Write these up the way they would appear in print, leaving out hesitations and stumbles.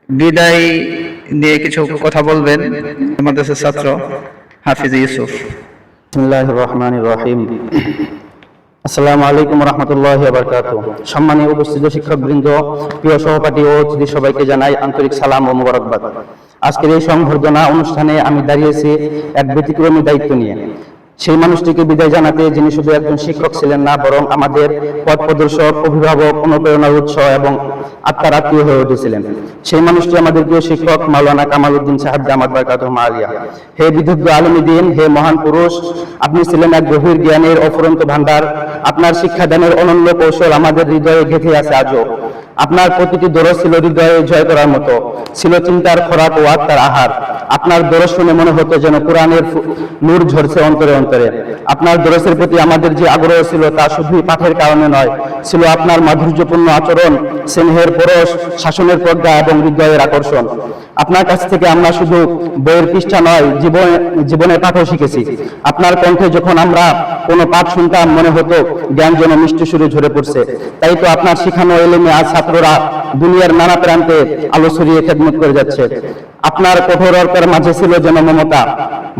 বিদায় নিয়ে কিছু কথা বলবেন মাদ্রাসার ছাত্র হাফিজ ইউসুফ। বিসমিল্লাহির রহমানির রহিম। আসসালামু আলাইকুম ওয়া রাহমাতুল্লাহি ওয়া বারাকাতুহু। সম্মানীয় উপস্থিত শিক্ষকবৃন্দ, প্রিয় সহপাঠী ও অতিথি সবাইকে জানাই আন্তরিক সালাম ও মোবারকবাদ। আজকের এই সংবর্ধনা অনুষ্ঠানে আমি দাঁড়িয়েছি এক ব্যতিক্রমী দায়িত্ব নিয়ে। সেই মানুষটিকে বিদায় জানাতে, যিনি শুধু একজন শিক্ষক ছিলেন না, বরং আমাদের পথ প্রদর্শক, অভিভাবক, অনুপ্রেরণার উৎস এবং আত্মার আত্মীয় হয়ে উঠেছিলেন। সেই মানুষটি আমাদের প্রিয় শিক্ষক মাওলানা কামাল উদ্দিন সাহেব দামাত বারাকাতুহু আলিয়া। হে বিদগ্ধ আলিমুদ্দিন, হে মহান পুরুষ, আপনি ছিলেন এক গভীর জ্ঞানের অফুরন্ত ভান্ডার। আপনার শিক্ষাদানের অনন্য কৌশল আমাদের হৃদয়ে গেঁথে আছে আজও। আপনার প্রতিটি দরস ছিল হৃদয়ে জয় করার মতো, ছিল চিন্তার খোরাক ও আত্মার আহার। আপনার দরস শুনে মনে হতো যেন কোরআনের নূর ঝরছে অন্তরে অন্তরে। আপনার দরসের প্রতি আমাদের যে আগ্রহ ছিল তা শুধুই পাঠের কারণে নয়, ছিল আপনার মাধুর্যপূর্ণ আচরণ, স্নেহের পরশ, শাসনের প্রজ্ঞা এবং হৃদয়ের আকর্ষণ। আপনার কাছ থেকে আমরা শুধু বইয়ের পৃষ্ঠা নয়, জীবনের পাঠও শিখেছি। আপনার কণ্ঠে যখন আমরা কোনো পাঠ শুনতাম, মনে হতো জ্ঞান যেন মিষ্টি সুরে ঝরে পড়ছে। তাই তো আপনার শিখানো এলেমে আজ ছাত্ররা দুনিয়ার নানা প্রান্তে আলো ছড়িয়ে খেদমত করে যাচ্ছে। আপনার কঠোর অর্থের মাঝে ছিল যেন মমতা,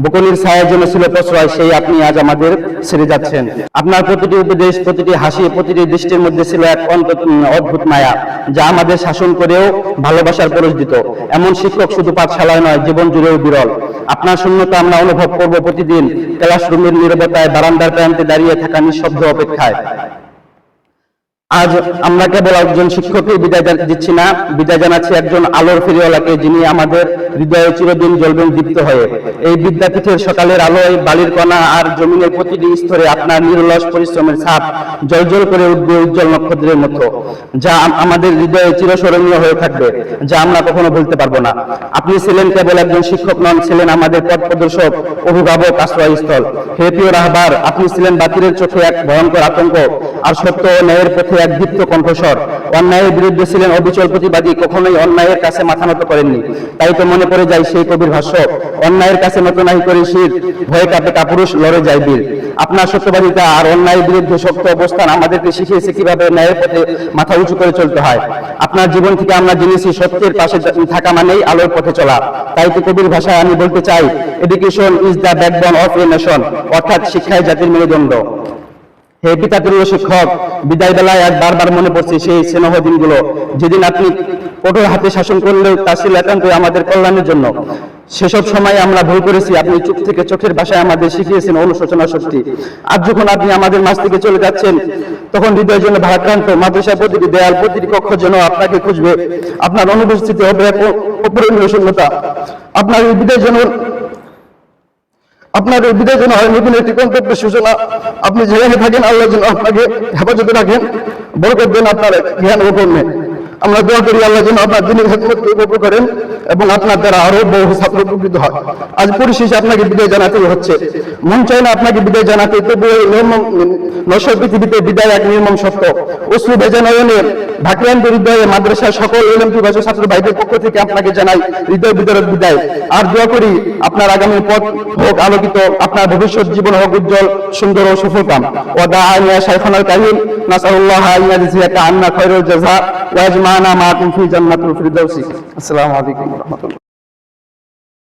বকুনির ছায়া যেন ছিল প্রশ্রয়, সেই আপনি আজ আমাদের ছেড়ে যাচ্ছেন। আপনার প্রতিটি উপদেশ, প্রতিটি হাসি, প্রতিটি দৃষ্টির মধ্যে ছিল এক অদ্ভুত মায়া, যা আমাদের শাসন করেও ভালোবাসার পরশ দিত। এমন শিক্ষক শুধু পাঠশালায় নয়, জীবন জুড়েও বিরল। আপনার শূন্যতা আমরা অনুভব করব প্রতিদিন ক্লাসরুমের নীরবতায়, বারান্দার প্রান্তে দাঁড়িয়ে থাকা নিঃশব্দ অপেক্ষায়। আজ আমরা কেবল একজন শিক্ষককে বিদায় দিচ্ছি না, বিদায় জানাচ্ছি একজন আলোর ফেরিওয়ালাকে, যিনি আমাদের হৃদয়ে চিরদিন জ্বলবেন দীপ্ত হয়ে। এই বিদ্যাপীঠের সকালের আলোয়, বালির কণা আর জমিনের প্রতিটি স্তরে আপনার নিরলস পরিশ্রমের ছাপ জ্বলজ্বল করে উঠবে উজ্জ্বল নক্ষত্রের মতো, যা আমাদের হৃদয়ে চিরস্মরণীয় হয়ে থাকবে, যা আমরা কখনো ভুলতে পারবো না। আপনি ছিলেন কেবল একজন শিক্ষক নন, ছিলেন আমাদের পথ প্রদর্শক, অভিভাবক, আশ্রয়স্থল। হে প্রিয় রাহবার, আপনি ছিলেন বাতিলের চোখে এক ভয়ঙ্কর আতঙ্ক, আর সত্য ও ন্যায়ের পথে এক দীপ্ত কণ্ঠস্বর। অন্যায়ের বিরুদ্ধে ছিলেন অবিচল প্রতিবাদী, কখনোই অন্যায়ের কাছে মাথা নত করেননি। তাই তো মনে পড়ে যায় সেই কবির ভাষ্য, অন্যায়ের কাছে নত নাহি করে শির, ভয়ে কাঁপে কাপুরুষ, লড়ে যায় বীর। আপনার সত্যবাদিতা আর অন্যায়ের বিরুদ্ধে শক্ত অবস্থান আমাদেরকে শিখিয়েছে কিভাবে ন্যায়ের পথে মাথা উঁচু করে চলতে হয়। আপনার জীবন থেকে আমরা জেনেছি সত্যের পাশে থাকা মানেই আলোর পথে চলা। তাই তো কবির ভাষায় আমি বলতে চাই, education is the backbone of a nation, অর্থাৎ শিক্ষায় জাতির মেরুদণ্ড। হে পিতাতুল্য শিক্ষক, বিদায় বেলায় এক বারবার মনে পড়ছে সেই স্নেহ দিনগুলো, যেদিন আপনি কঠোর হাতে শাসন করলেও তা ছিল একান্তই আমাদের কল্যাণের জন্য। সেসব সময় আমরা ভুল করেছি, আপনি চুপ থেকে চোখের ভাষায় আমাদের শিখিয়েছেন অনুশোচনা শক্তি। আজ যখন আপনি আমাদের মাঝ থেকে চলে যাচ্ছেন, তখন হৃদয়ের জন্য ভারাক্রান্ত। মাদ্রাসার প্রতিটি দেয়াল, প্রতিটি কক্ষ যেন আপনাকে খুঁজবে। আপনার অনুপস্থিতি হবে অপূরণীয় শূন্যতা। আপনার এই বিদায় যেন হয় নতুন একটি গন্তব্যের সূচনা। আপনি যেখানে থাকেন, আল্লাহ যেন আপনাকে হেফাজতে রাখেন, বরকত দেন আপনার জ্ঞান ও কর্মে। আমরা দোয়া করি আল্লাহ যেন আপনার দিনের খেদমতকে উপভোগ করেন এবং আপনার দ্বারা আরো বহু ছাত্র উপকৃত হয়। আজ পরিশেষে আপনাকে বিদায় জানাতেই হচ্ছে। মন চায় না আপনাকে বিদায় জানাতে, তবু এই নশ্বর পৃথিবীতে বিদায় এক নির্মম সত্য। অশ্রু ভেজা নয়নে, ভাক্রান্ত হৃদয়ে মাদ্রাসার সকল এলএম পিপাসু ছাত্র ভাইদের পক্ষ থেকে আপনাকে জানাই হৃদয় বিদারক বিদায়। আর দোয়া করি আপনার আগামী পথ হোক আলোকিত, আপনার ভবিষ্যৎ জীবন হোক উজ্জ্বল, সুন্দর ও সফলকাম। ওয়া দাআনা শাইখানাল কারীম, নাসালুল্লাহ আন ইয়াজজিয়াকা আন্না খায়রুল জাযা ওয়া ইয়াজমা'না মা'কুম ফি জান্নাতিল ফিরদাউসি। আসসালামু আলাইকুম ওয়া রাহমাতুল্লাহ।